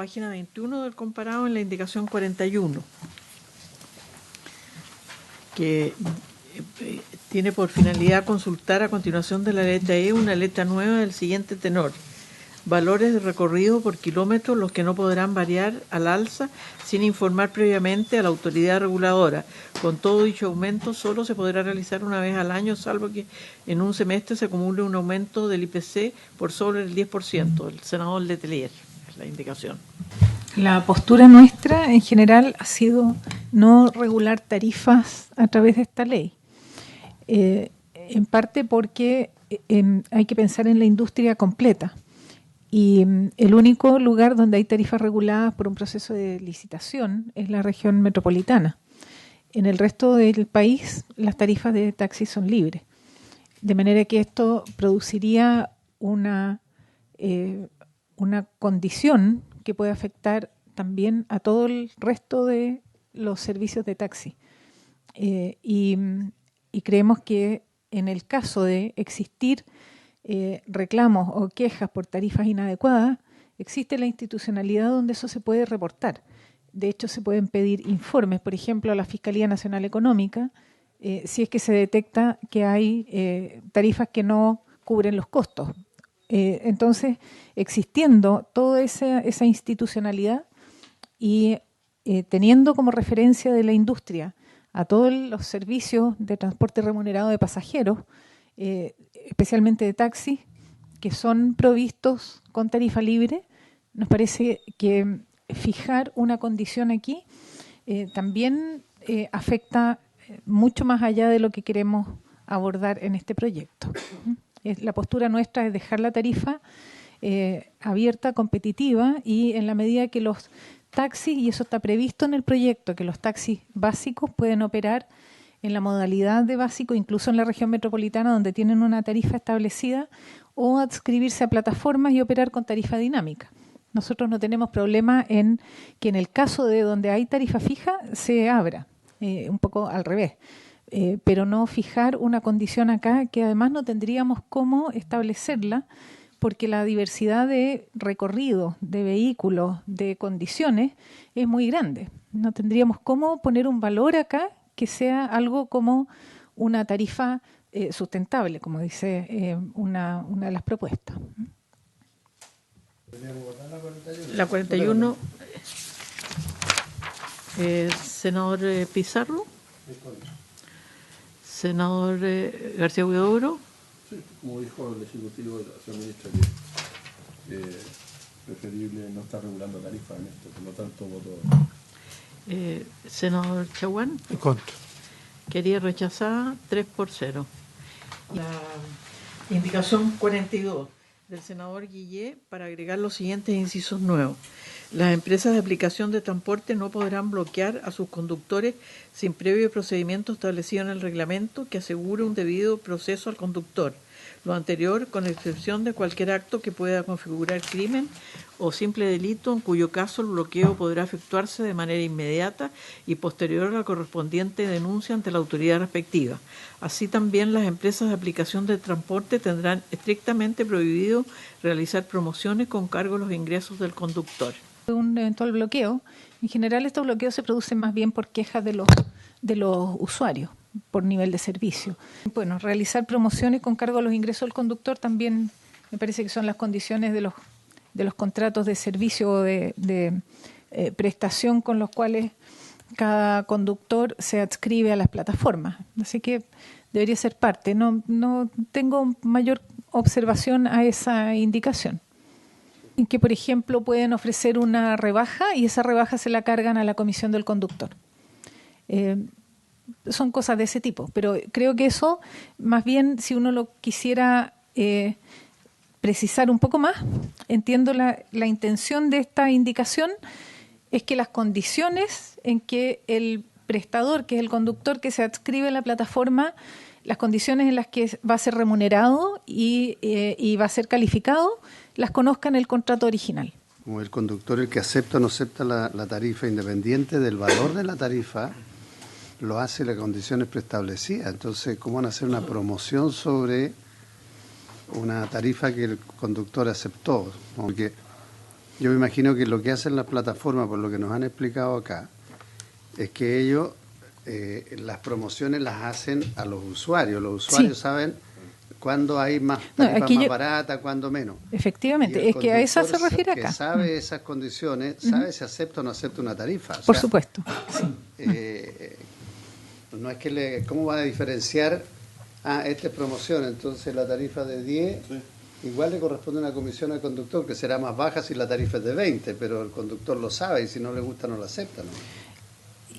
Página 21 del comparado en la indicación 41, que tiene por finalidad consultar a continuación de la letra E una letra nueva del siguiente tenor: valores de recorrido por kilómetro los que no podrán variar al alza sin informar previamente a la autoridad reguladora. Con todo dicho aumento solo se podrá realizar una vez al año, salvo que en un semestre se acumule un aumento del IPC por sobre el 10%. El senador Letelier, es la indicación. La postura nuestra en general ha sido no regular tarifas a través de esta ley. En parte porque hay que pensar en la industria completa. Y el único lugar donde hay tarifas reguladas por un proceso de licitación es la región metropolitana. En el resto del país las tarifas de taxis son libres. De manera que esto produciría una condición que puede afectar también a todo el resto de los servicios de taxi. Y creemos que en el caso de existir reclamos o quejas por tarifas inadecuadas, existe la institucionalidad donde eso se puede reportar. De hecho, se pueden pedir informes, por ejemplo, a la Fiscalía Nacional Económica, si es que se detecta que hay tarifas que no cubren los costos. Entonces, existiendo toda esa institucionalidad y teniendo como referencia de la industria a todos los servicios de transporte remunerado de pasajeros, especialmente de taxis, que son provistos con tarifa libre, nos parece que fijar una condición aquí también afecta mucho más allá de lo que queremos abordar en este proyecto. La postura nuestra es dejar la tarifa abierta, competitiva, y en la medida que los taxis, y eso está previsto en el proyecto, que los taxis básicos pueden operar en la modalidad de básico, incluso en la región metropolitana donde tienen una tarifa establecida, o adscribirse a plataformas y operar con tarifa dinámica. Nosotros no tenemos problema en que en el caso de donde hay tarifa fija se abra, un poco al revés. Pero no fijar una condición acá que además no tendríamos cómo establecerla, porque la diversidad de recorridos, de vehículos, de condiciones es muy grande. No tendríamos cómo poner un valor acá que sea algo como una tarifa sustentable, como dice una de las propuestas. La 41, senador Pizarro. Senador García Huidobro. Sí, como dijo el Ejecutivo de la señora ministra, que es preferible no estar regulando tarifas en esto, por lo tanto voto. Senador Chaguán. En contra. Quería rechazar 3-0. La indicación 42 del senador Guillé para agregar los siguientes incisos nuevos. Las empresas de aplicación de transporte no podrán bloquear a sus conductores sin previo procedimiento establecido en el reglamento que asegure un debido proceso al conductor. Lo anterior, con excepción de cualquier acto que pueda configurar crimen o simple delito, en cuyo caso el bloqueo podrá efectuarse de manera inmediata y posterior a la correspondiente denuncia ante la autoridad respectiva. Así también las empresas de aplicación de transporte tendrán estrictamente prohibido realizar promociones con cargo a los ingresos del conductor. Un eventual bloqueo, en general estos bloqueos se producen más bien por quejas de los usuarios por nivel de servicio. Bueno, realizar promociones con cargo a los ingresos del conductor también me parece que son las condiciones de los contratos de servicio o de prestación con los cuales cada conductor se adscribe a las plataformas. Así que debería ser parte. No tengo mayor observación a esa indicación. En que, por ejemplo, pueden ofrecer una rebaja y esa rebaja se la cargan a la comisión del conductor. Son cosas de ese tipo, pero creo que eso, más bien, si uno lo quisiera precisar un poco más, entiendo la intención de esta indicación, es que las condiciones en que el prestador, que es el conductor que se adscribe a la plataforma, las condiciones en las que va a ser remunerado y va a ser calificado, las conozca en el contrato original. Como el conductor, el que acepta o no acepta la tarifa, independiente del valor de la tarifa, lo hace las condiciones preestablecidas. Entonces, ¿cómo van a hacer una promoción sobre una tarifa que el conductor aceptó? Porque Yo me imagino que lo que hacen las plataformas, por lo que nos han explicado acá, es que ellos las promociones las hacen a los usuarios. Los usuarios saben cuándo hay más tarifas más baratas, cuándo menos. Efectivamente, es que a eso se refiere acá. Que sabe esas condiciones, sabe si acepta o no acepta una tarifa. Por supuesto. Sí. No es que ¿cómo va a diferenciar? Esta es promoción, entonces la tarifa de 10, igual le corresponde una comisión al conductor, que será más baja si la tarifa es de 20, pero el conductor lo sabe y si no le gusta no la acepta, ¿no?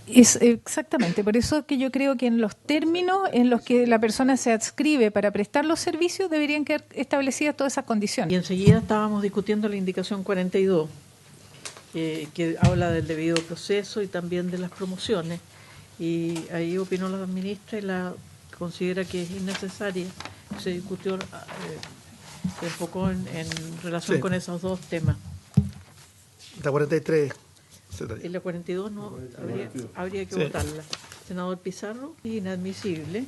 Es exactamente, por eso que yo creo que en los términos en los que la persona se adscribe para prestar los servicios deberían quedar establecidas todas esas condiciones. Y enseguida estábamos discutiendo la indicación 42, que habla del debido proceso y también de las promociones. Y ahí opinó la ministra y la considera que es innecesaria. Se discutió, se enfocó en relación con esos dos temas. La 43. En la 42 no habría que votarla. Senador Pizarro, inadmisible.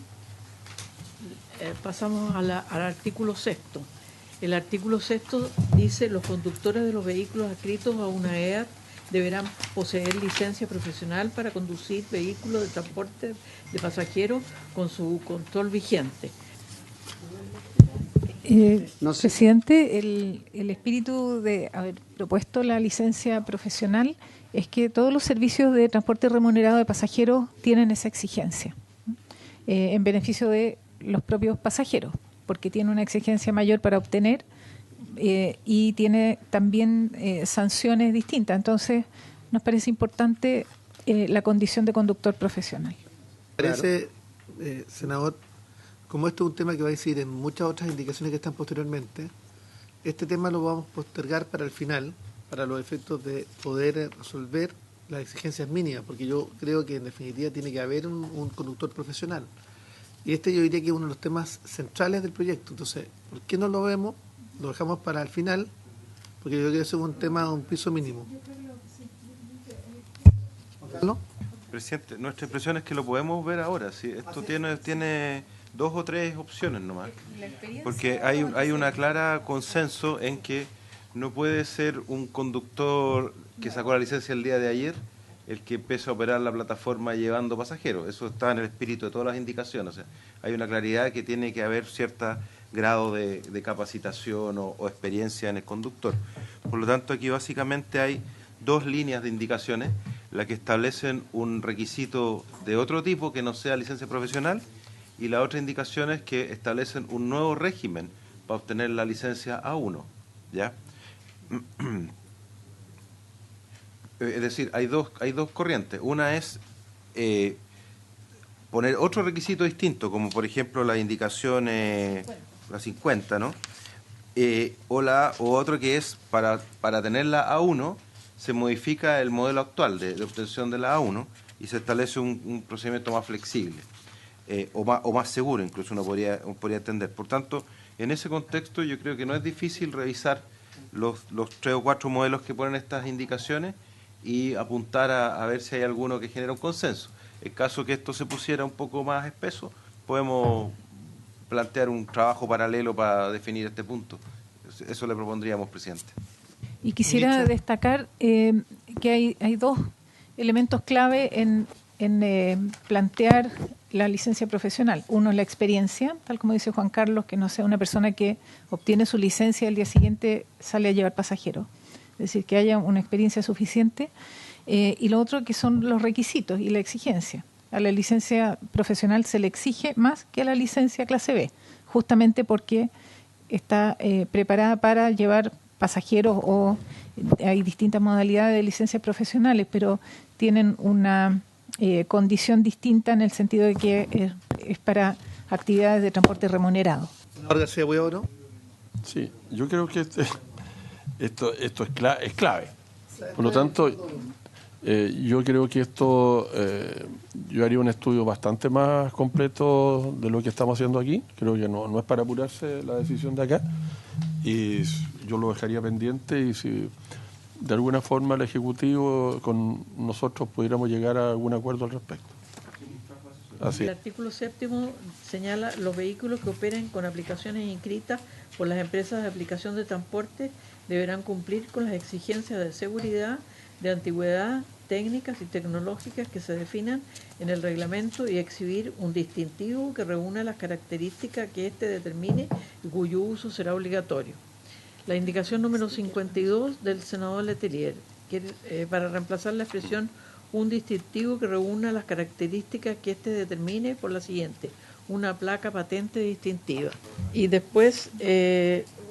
Pasamos al artículo 6. El artículo 6 dice: los conductores de los vehículos adscritos a una EAT deberán poseer licencia profesional para conducir vehículos de transporte de pasajeros con su control vigente. No sé. Presidente, el espíritu de haber propuesto la licencia profesional es que todos los servicios de transporte remunerado de pasajeros tienen esa exigencia en beneficio de los propios pasajeros, porque tiene una exigencia mayor para obtener y tiene también sanciones distintas. Entonces, nos parece importante la condición de conductor profesional. Parece, senador, como esto es un tema que va a incidir en muchas otras indicaciones que están posteriormente, este tema lo vamos a postergar para el final, para los efectos de poder resolver las exigencias mínimas, porque yo creo que en definitiva tiene que haber un conductor profesional. Y yo diría que es uno de los temas centrales del proyecto. Entonces, ¿por qué no lo vemos? Lo dejamos para el final, porque yo creo que eso es un tema de un piso mínimo. ¿Carlos? Presidente, nuestra impresión es que lo podemos ver ahora. ¿Sí? Esto tiene 2 o 3 opciones nomás, porque hay una clara consenso en que no puede ser un conductor que sacó la licencia el día de ayer el que empieza a operar la plataforma llevando pasajeros. Eso está en el espíritu de todas las indicaciones. O sea, hay una claridad que tiene que haber cierto grado de capacitación o experiencia en el conductor. Por lo tanto, aquí básicamente hay 2 líneas de indicaciones, las que establecen un requisito de otro tipo que no sea licencia profesional, y la otra indicación es que establecen un nuevo régimen para obtener la licencia A1, ¿ya? Es decir, hay dos corrientes. Una es poner otro requisito distinto, como por ejemplo la indicación la 50, ¿no? O otro que es para tener la A1 se modifica el modelo actual de obtención de la A1 y se establece un procedimiento más flexible o más seguro, incluso uno podría entender. Por tanto, en ese contexto yo creo que no es difícil revisar los 3 o 4 modelos que ponen estas indicaciones y apuntar a ver si hay alguno que genera un consenso. En caso que esto se pusiera un poco más espeso, podemos plantear un trabajo paralelo para definir este punto. Eso le propondríamos, presidente. Y quisiera destacar que hay 2 elementos clave en plantear la licencia profesional. Uno es la experiencia, tal como dice Juan Carlos, que no sea una persona que obtiene su licencia y al día siguiente sale a llevar pasajeros. Es decir, que haya una experiencia suficiente. Y lo otro que son los requisitos y la exigencia. A la licencia profesional se le exige más que a la licencia clase B, justamente porque está preparada para llevar pasajeros, o hay distintas modalidades de licencias profesionales, pero tienen una condición distinta en el sentido de que es para actividades de transporte remunerado. Senador García Huidobro. Sí, yo creo que esto es clave. Por lo tanto, yo creo que yo haría un estudio bastante más completo de lo que estamos haciendo aquí. Creo que no es para apurarse la decisión de acá. Y yo lo dejaría pendiente, y si de alguna forma el Ejecutivo con nosotros pudiéramos llegar a algún acuerdo al respecto. Así. El artículo 7 señala los vehículos que operen con aplicaciones inscritas por las empresas de aplicación de transporte deberán cumplir con las exigencias de seguridad, de antigüedad, técnicas y tecnológicas que se definan en el reglamento y exhibir un distintivo que reúna las características que éste determine y cuyo uso será obligatorio. La indicación número 52 del senador Letelier, para reemplazar la expresión un distintivo que reúna las características que éste determine por la siguiente: una placa patente distintiva. Y después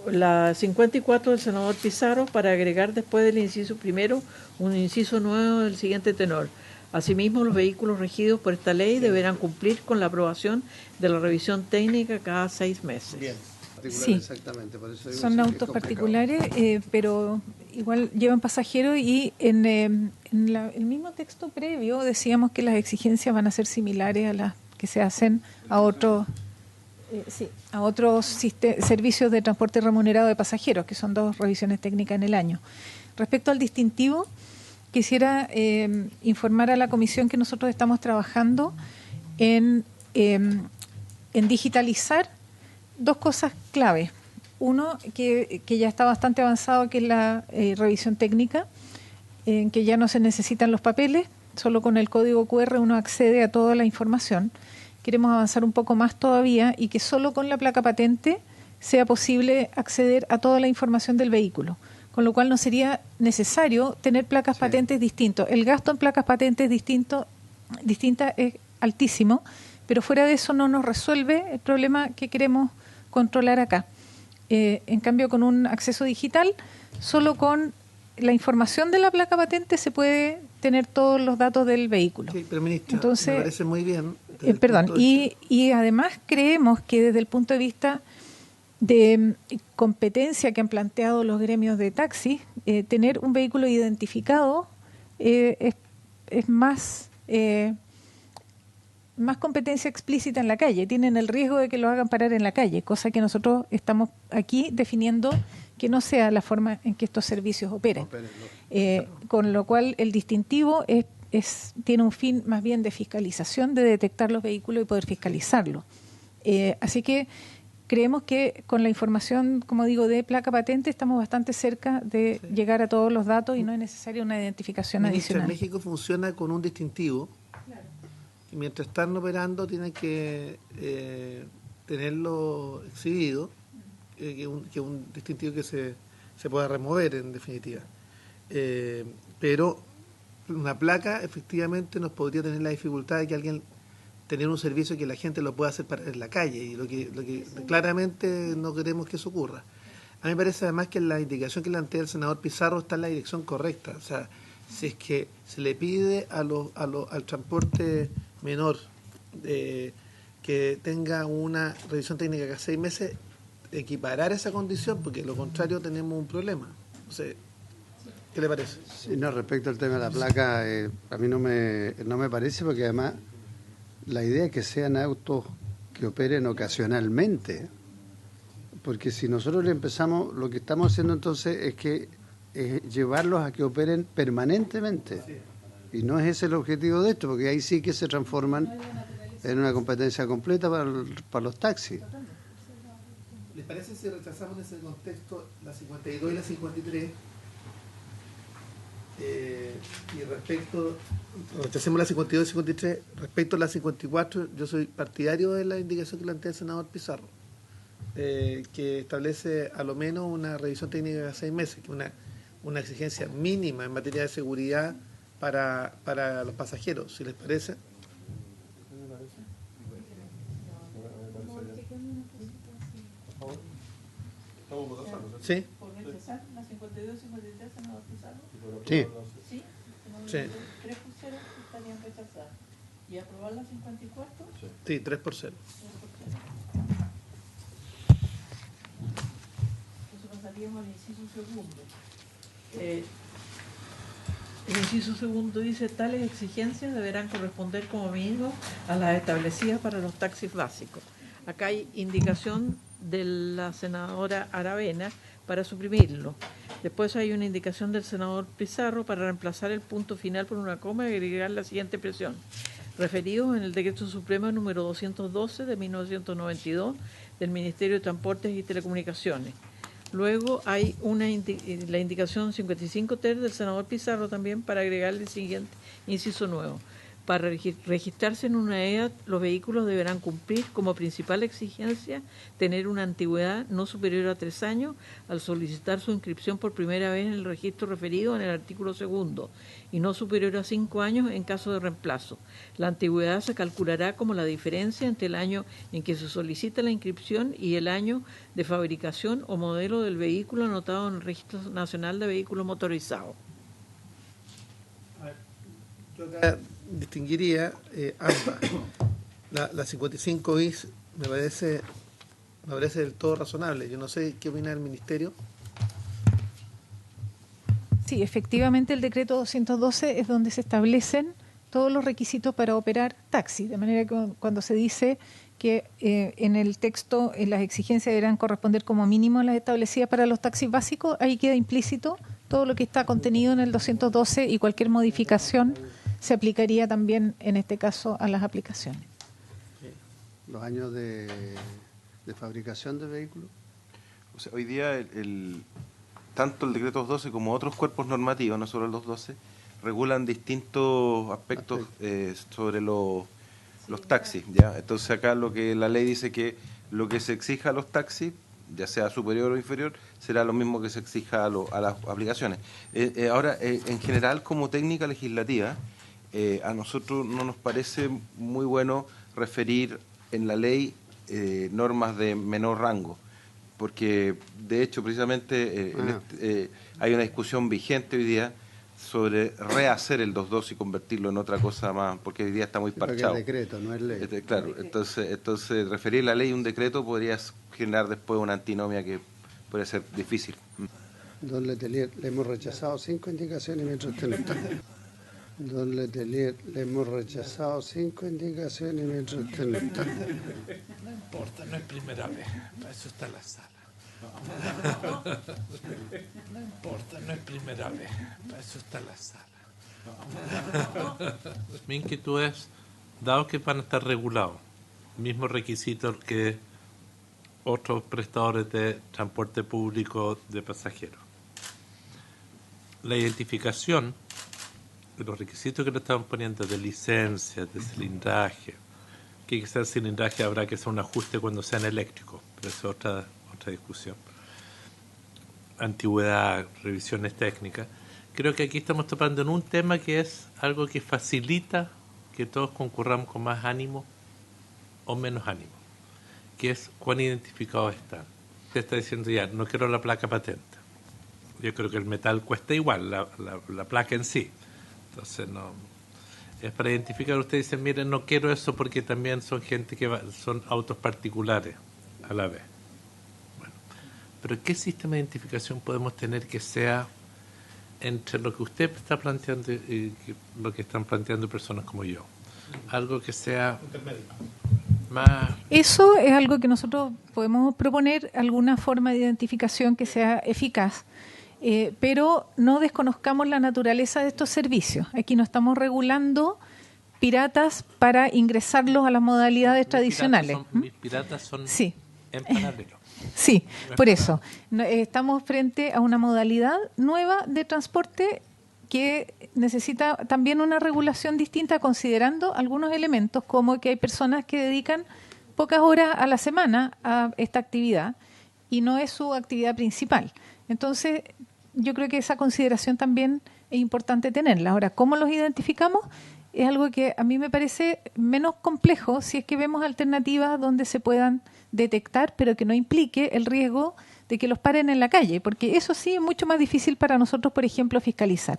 la 54 del senador Pizarro, para agregar después del inciso primero un inciso nuevo del siguiente tenor: asimismo, los vehículos regidos por esta ley deberán cumplir con la aprobación de la revisión técnica cada 6 meses. Bien. Sí, exactamente, por eso digo son que es autos complicado. particulares, pero igual llevan pasajeros y en el mismo texto previo decíamos que las exigencias van a ser similares a las que se hacen a otros servicios de transporte remunerado de pasajeros, que son 2 revisiones técnicas en el año. Respecto al distintivo, quisiera informar a la comisión que nosotros estamos trabajando en digitalizar 2 cosas clave. Uno, que ya está bastante avanzado, que es la revisión técnica, en que ya no se necesitan los papeles, solo con el código QR uno accede a toda la información. Queremos avanzar un poco más todavía y que solo con la placa patente sea posible acceder a toda la información del vehículo, con lo cual no sería necesario tener placas patentes distintas. El gasto en placas patentes distintas es altísimo, pero fuera de eso no nos resuelve el problema que queremos controlar acá. En cambio, con un acceso digital, solo con la información de la placa patente se puede tener todos los datos del vehículo. Sí, pero ministra, Entonces, me parece muy bien. Y además creemos que desde el punto de vista de competencia que han planteado los gremios de taxi, tener un vehículo identificado es más competencia explícita en la calle. Tienen el riesgo de que lo hagan parar en la calle, cosa que nosotros estamos aquí definiendo que no sea la forma en que estos servicios operen. Con lo cual el distintivo tiene un fin más bien de fiscalización, de detectar los vehículos y poder fiscalizarlos. Así que creemos que con la información, como digo, de placa patente estamos bastante cerca de llegar a todos los datos y no es necesaria una identificación adicional. En México funciona con un distintivo. Y mientras están operando tienen que tenerlo exhibido, que un distintivo que se pueda remover en definitiva. Pero una placa efectivamente nos podría tener la dificultad de que alguien tener un servicio que la gente lo pueda hacer en la calle, y lo que claramente no queremos que eso ocurra. A mí me parece además que la indicación que plantea el senador Pizarro está en la dirección correcta. O sea, si es que se le pide al transporte menor que tenga una revisión técnica cada 6 meses, equiparar esa condición, porque de lo contrario tenemos un problema. O sea, ¿qué le parece? Sí, no, respecto al tema de la placa, a mí no me parece, porque además la idea es que sean autos que operen ocasionalmente, porque si nosotros le empezamos, lo que estamos haciendo entonces es que llevarlos a que operen permanentemente. Y no es ese el objetivo de esto, porque ahí sí que se transforman en una competencia completa para los taxis. ¿Les parece si rechazamos en ese contexto la 52 y la 53? Rechacemos la 52 y 53. Respecto a la 54, yo soy partidario de la indicación que plantea el senador Pizarro, que establece a lo menos una revisión técnica de 6 meses, que es una exigencia mínima en materia de seguridad para los pasajeros, si les parece. ¿Sí? ¿Por rechazar la 52 y 53, senador Pizarro? Sí. Sí. Sí. 3 por 0 estarían rechazadas. ¿Y aprobar la 54? Sí, 3 por 0. Entonces pasaríamos al inciso segundo. El inciso segundo dice: tales exigencias deberán corresponder como mínimo a las establecidas para los taxis básicos. Acá hay indicación de la senadora Aravena para suprimirlo. Después hay una indicación del senador Pizarro para reemplazar el punto final por una coma y agregar la siguiente expresión: referidos en el Decreto Supremo número 212 de 1992 del Ministerio de Transportes y Telecomunicaciones. Luego hay la indicación 55 ter del senador Pizarro también para agregar el siguiente inciso nuevo. Para registrarse en una EAT, los vehículos deberán cumplir como principal exigencia tener una antigüedad no superior a 3 años al solicitar su inscripción por primera vez en el registro referido en el artículo 2 y no superior a 5 años en caso de reemplazo. La antigüedad se calculará como la diferencia entre el año en que se solicita la inscripción y el año de fabricación o modelo del vehículo anotado en el Registro Nacional de Vehículos Motorizados. Yo acá distinguiría ambas. La 55 bis me parece del todo razonable. Yo no sé qué opina el Ministerio. Sí, efectivamente el decreto 212 es donde se establecen todos los requisitos para operar taxi, de manera que cuando se dice que en el texto las exigencias deberán corresponder como mínimo a las establecidas para los taxis básicos, ahí queda implícito todo lo que está contenido en el 212 y cualquier modificación se aplicaría también en este caso a las aplicaciones. Los años de fabricación de vehículos. O sea, hoy día tanto el decreto 212 como otros cuerpos normativos, no solo el 212, regulan distintos aspectos sobre los taxis, ¿ya? Entonces acá lo que la ley dice que lo que se exija a los taxis, ya sea superior o inferior, será lo mismo que se exija a las aplicaciones. Ahora, en general, como técnica legislativa, a nosotros no nos parece muy bueno referir en la ley normas de menor rango, porque de hecho precisamente hay una discusión vigente hoy día sobre rehacer el 2.2 y convertirlo en otra cosa más, porque hoy día está muy parchado. Es decreto, no es ley. Claro, entonces referir la ley a un decreto podría generar después una antinomia que puede ser difícil. Don Letelier, le hemos rechazado 5 indicaciones mientras usted no está. Don Letelier, le hemos rechazado 5 indicaciones mientras usted no está. No importa, no es primera vez, para eso está la sala. No importa, no es primera vez, para eso está la sala. Mi inquietud es, dado que van a estar regulados, mismos requisitos que otros prestadores de transporte público de pasajeros, la identificación de los requisitos que le estamos poniendo de licencia, de cilindraje, que quizás el cilindraje habrá que hacer un ajuste cuando sean eléctricos, pero eso es otra discusión. Antigüedad, revisiones técnicas. Creo que aquí estamos topando en un tema que es algo que facilita que todos concurramos con más ánimo o menos ánimo, que es cuán identificados están. Usted está diciendo ya, no quiero la placa patente. Yo creo que el metal cuesta igual, la placa en sí. Entonces no es para identificar. Ustedes dicen, miren, no quiero eso porque también son gente que son autos particulares a la vez. Bueno, pero ¿qué sistema de identificación podemos tener que sea entre lo que usted está planteando y lo que están planteando personas como yo? Algo que sea más... Eso es algo que nosotros podemos proponer, alguna forma de identificación que sea eficaz. Pero no desconozcamos la naturaleza de estos servicios. Aquí no estamos regulando piratas para ingresarlos a las modalidades tradicionales. Mis piratas son sí. En paralelo. Sí, por eso. Estamos frente a una modalidad nueva de transporte que necesita también una regulación distinta, considerando algunos elementos, como que hay personas que dedican pocas horas a la semana a esta actividad y no es su actividad principal. Entonces, yo creo que esa consideración también es importante tenerla. Ahora, ¿cómo los identificamos? Es algo que a mí me parece menos complejo si es que vemos alternativas donde se puedan detectar, pero que no implique el riesgo de que los paren en la calle, porque eso sí es mucho más difícil para nosotros, por ejemplo, fiscalizar.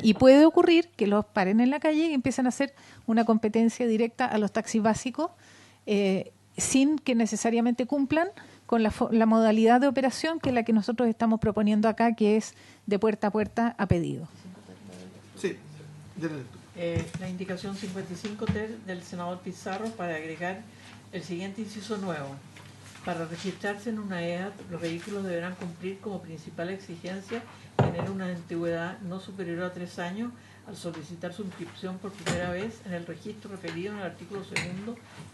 Y puede ocurrir que los paren en la calle y empiecen a hacer una competencia directa a los taxis básicos sin que necesariamente cumplan con la modalidad de operación que es la que nosotros estamos proponiendo acá, que es de puerta a puerta a pedido. Sí, la indicación 55 ter del senador Pizarro para agregar el siguiente inciso nuevo. Para registrarse en una EAT, los vehículos deberán cumplir como principal exigencia tener una antigüedad no superior a 3 años al solicitar su inscripción por primera vez en el registro referido en el artículo 2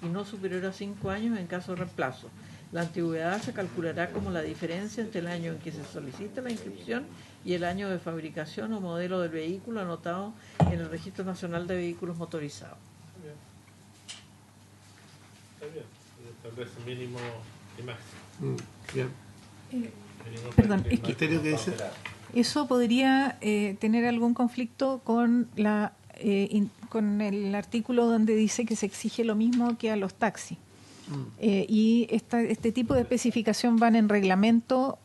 y no superior a 5 años en caso de reemplazo. La antigüedad se calculará como la diferencia entre el año en que se solicita la inscripción y el año de fabricación o modelo del vehículo anotado en el Registro Nacional de Vehículos Motorizados. Está bien. Establece mínimo y máximo. Bien. Mínimo Perdón, para es que- ¿Criterio que dice? Eso podría tener algún conflicto con con el artículo donde dice que se exige lo mismo que a los taxis. Y este tipo de especificación van en reglamento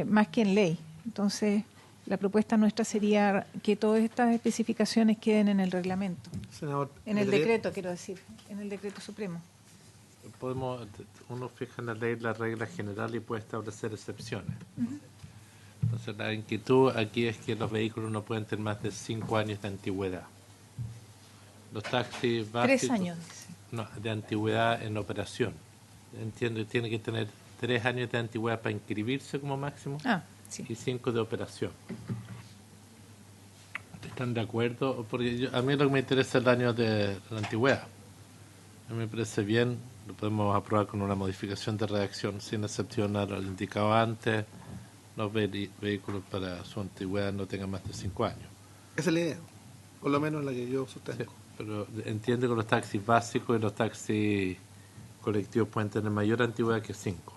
más que en ley. Entonces, la propuesta nuestra sería que todas estas especificaciones queden en el reglamento. Senador. En el Letelier. decreto, quiero decir, en el decreto supremo. Uno fija en la ley la regla general y puede establecer excepciones. Entonces, la inquietud aquí es que los vehículos no pueden tener más de 5 años de antigüedad. Los taxis básicos... 3 años, dice. No, de antigüedad en operación. Entiendo, tiene que tener 3 años de antigüedad para inscribirse como máximo Ah, sí. y 5 de operación. ¿Están de acuerdo? Porque a mí lo que me interesa es el año de la antigüedad. A mí me parece bien, lo podemos aprobar con una modificación de redacción sin excepción a lo indicado antes. Los vehículos para su antigüedad no tengan más de 5 años. Esa es la idea, por lo menos la que yo Sí, sostengo. pero entiende que los taxis básicos y los taxis colectivos pueden tener mayor antigüedad que 5.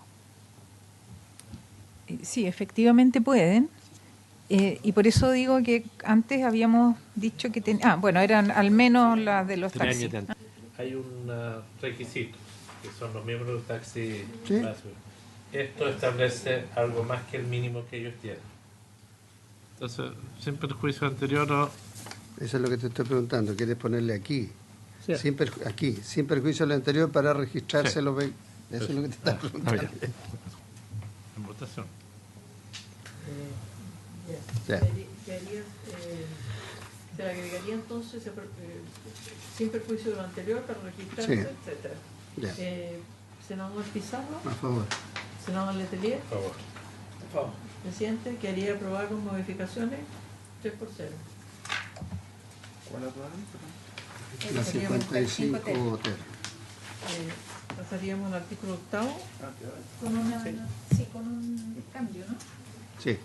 Sí, efectivamente pueden. Y por eso digo que antes habíamos dicho que bueno, eran al menos las de los 3 taxis. años de antigüedad. Hay un requisito, que son los miembros del taxi Sí. básicos. Esto establece algo más que el mínimo que ellos tienen. Entonces, sin perjuicio anterior, no, Eso es lo que te estoy preguntando. ¿Quieres ponerle aquí? Sí. Aquí, sin perjuicio a lo anterior para registrarse Sí. los vehículos. Eso es lo que te estás preguntando. en votación. Ya. Se agregaría entonces, sin perjuicio de lo anterior, para registrarse, Sí. etcétera. Ya. Senador Pizarro, A favor. senador Letelier, Por favor. presidente, que haría aprobar con modificaciones 3-0. La 55 Otero. Pasaríamos al artículo 8. Con con un cambio, ¿no? Sí.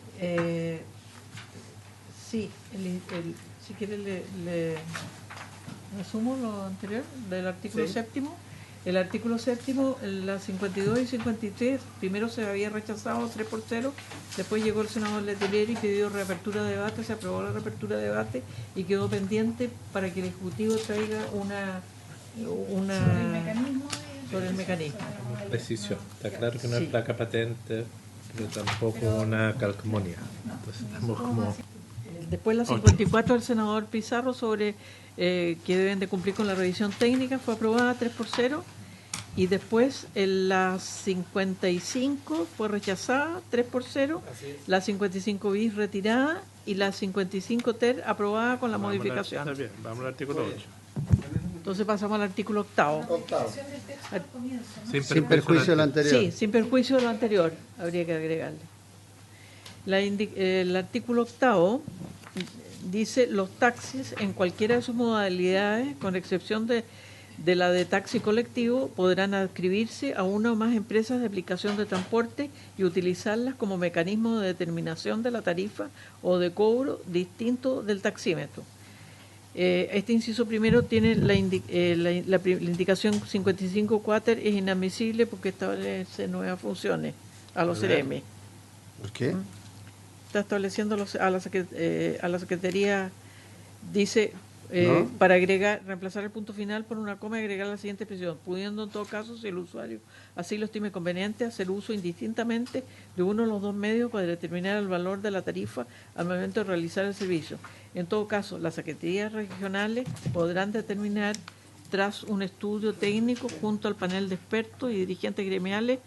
Sí, si quiere le resumo lo anterior del artículo Sí. séptimo. El artículo séptimo, las 52 y 53, primero se había rechazado 3-0, después llegó el senador Letelier y pidió reapertura de debate, se aprobó la reapertura de debate y quedó pendiente para que el Ejecutivo traiga una Sobre el mecanismo. sobre el mecanismo. Precisión. Está claro que no Sí. es placa patente, pero tampoco una calcomanía. Entonces, estamos como... Después la 54 del senador Pizarro sobre que deben de cumplir con la revisión técnica fue aprobada 3-0 y después la 55 fue rechazada 3-0, la 55 bis retirada y la 55 ter aprobada con la modificación. Está bien, vamos al artículo 8. Entonces pasamos al artículo 8. Sin perjuicio a lo anterior. Sí, sin perjuicio de lo anterior, habría que agregarle. El artículo 8 dice: los taxis en cualquiera de sus modalidades, con excepción de la de taxi colectivo, podrán adscribirse a una o más empresas de aplicación de transporte y utilizarlas como mecanismo de determinación de la tarifa o de cobro distinto del taxímetro. Este inciso primero tiene la indicación 55 quater es inadmisible porque establece nuevas funciones a los CRM. ¿Por qué? Está estableciendo a la Secretaría, dice, ¿No? para reemplazar el punto final por una coma y agregar la siguiente expresión, pudiendo en todo caso, si el usuario así lo estime conveniente, hacer uso indistintamente de uno de los dos medios para determinar el valor de la tarifa al momento de realizar el servicio. En todo caso, las secretarías regionales podrán determinar, tras un estudio técnico junto al panel de expertos y dirigentes gremiales,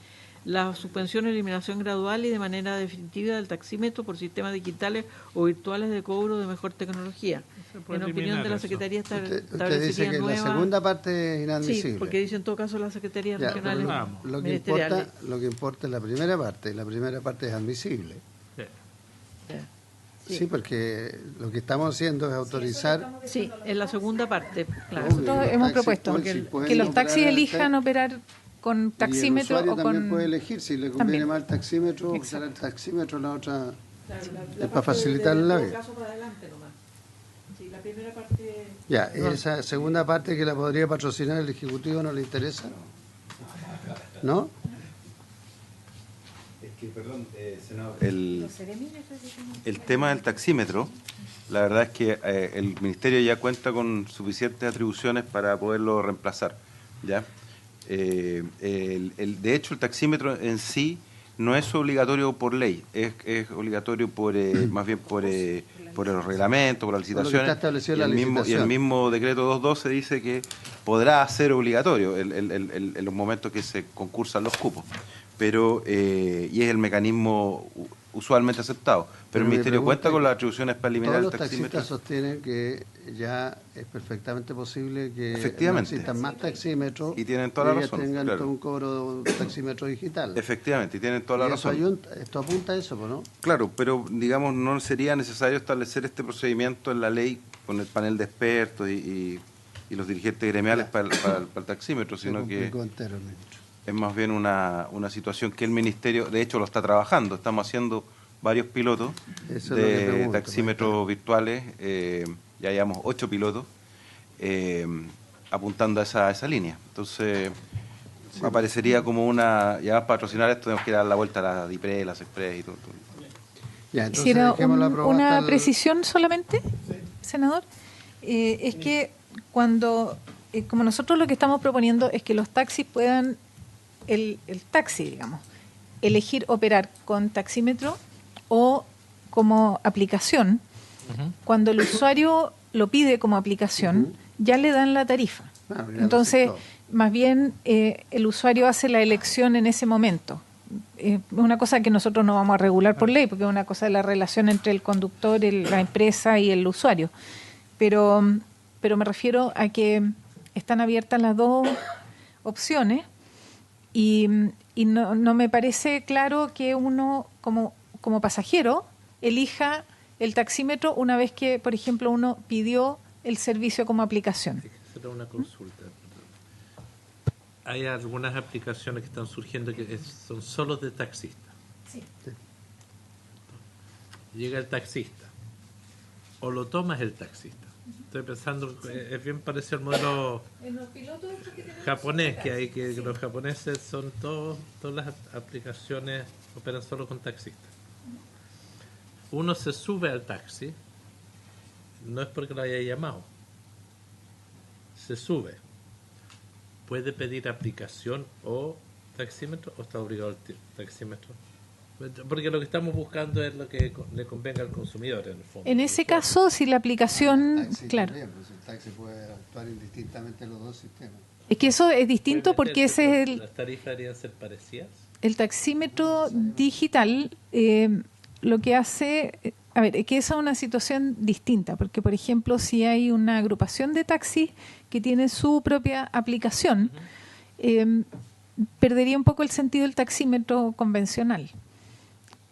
la suspensión o eliminación gradual y de manera definitiva del taxímetro por sistemas digitales o virtuales de cobro de mejor tecnología. En opinión de la Secretaría Usted dice establecería que nueva... la segunda parte es inadmisible. Sí, porque dice en todo caso las secretarías Ya, regionales pero lo que ministeriales. importa es la primera parte, y la primera parte es admisible. Ya. Sí, porque lo que estamos haciendo es autorizar. Sí, en la segunda parte, claro. Obvio, Nosotros los hemos taxis propuesto pueden- si pueden que los operar taxis en el elijan operar con Y taxímetro el usuario o también con... puede elegir si le conviene También. más el taxímetro, Exacto. usar el taxímetro, la otra... La para facilitar la vida. caso para adelante nomás. Sí, la primera parte... Ya, esa segunda parte que la podría patrocinar el Ejecutivo no le interesa, ¿no? Es que, perdón, senador, el tema del taxímetro, la verdad es que el Ministerio ya cuenta con suficientes atribuciones para poderlo reemplazar, ¿ya? De hecho, el taxímetro en sí no es obligatorio por ley, es obligatorio por más bien por el reglamento, por las Por lo que licitaciones. está establecido en la Y el licitación. mismo decreto 212 dice que podrá ser obligatorio en los momentos que se concursan los cupos, pero y es el mecanismo usualmente aceptado. Pero el mi Ministerio pregunta cuenta es con que las atribuciones para eliminar Todos el los taxímetro. taxistas sostienen que ya es perfectamente posible que no Efectivamente. existan más taxímetros Y tienen toda la ellas razón, tengan claro. todo un cobro de taxímetro digital. Efectivamente, y tienen toda la Y eso razón. esto apunta a eso, ¿no? Claro, pero digamos no sería necesario establecer este procedimiento en la ley con el panel de expertos y los dirigentes gremiales Ya. para el taxímetro, Se sino que complicó entero, ministro. es más bien una situación que el Ministerio, de hecho, lo está trabajando. Estamos haciendo varios pilotos Eso es lo que de pregunto, taxímetros virtuales, ya llevamos 8 pilotos, apuntando a esa línea. Entonces, aparecería como una, ya para patrocinar esto tenemos que dar la vuelta a la DIPRE, las Express y todo. Ya, entonces Quisiera dejémoslo aprobado una hasta el- precisión solamente, senador. Es que cuando, como nosotros lo que estamos proponiendo es que los taxis puedan, el taxi, digamos, elegir operar con taxímetro o como aplicación. Cuando el usuario lo pide como aplicación, ya le dan la tarifa. Claro, ya lo Entonces, aceptó. más bien el usuario hace la elección en ese momento. Es una cosa que nosotros no vamos a regular por ley, porque es una cosa de la relación entre el conductor, la empresa y el usuario. Pero me refiero a que están abiertas las dos opciones y no me parece claro que uno como pasajero elija el taxímetro una vez que, por ejemplo, uno pidió el servicio como aplicación. Hay que hacer una consulta. Hay algunas aplicaciones que están surgiendo que son solo de taxistas. Llega el taxista o lo tomas el taxista. Estoy pensando, es bien parecido al modelo japonés que hay, que los japoneses son todas las aplicaciones operan solo con taxistas. Uno se sube al taxi, no es porque lo haya llamado, se sube. ¿Puede pedir aplicación o taxímetro o está obligado al taxímetro? Porque lo que estamos buscando es lo que le convenga al consumidor en el fondo. En ese caso, si la aplicación, Taxi claro, también, pues el taxi puede actuar indistintamente en los dos sistemas. es que eso es distinto porque ese es ¿Las tarifas deberían ser parecidas? el taxímetro digital. Lo que hace, a ver, es que esa es una situación distinta, porque por ejemplo, si hay una agrupación de taxis que tiene su propia aplicación, perdería un poco el sentido del taxímetro convencional.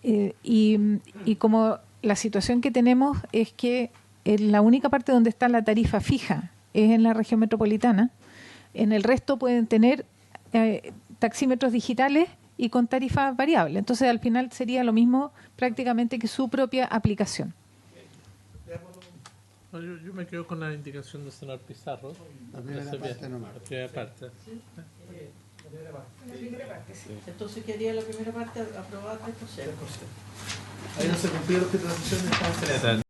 Y como la situación que tenemos es que la única parte donde está la tarifa fija es en la región metropolitana, en el resto pueden tener taxímetros digitales y con tarifas variables. Entonces, al final sería lo mismo prácticamente que su propia aplicación. No, yo me quedo con la indicación del senador Pizarro. La primera Eso parte bien, nomás. la primera parte. Entonces quedaría la primera parte aprobada 3%. Ahí no se cumplió lo que transmisión.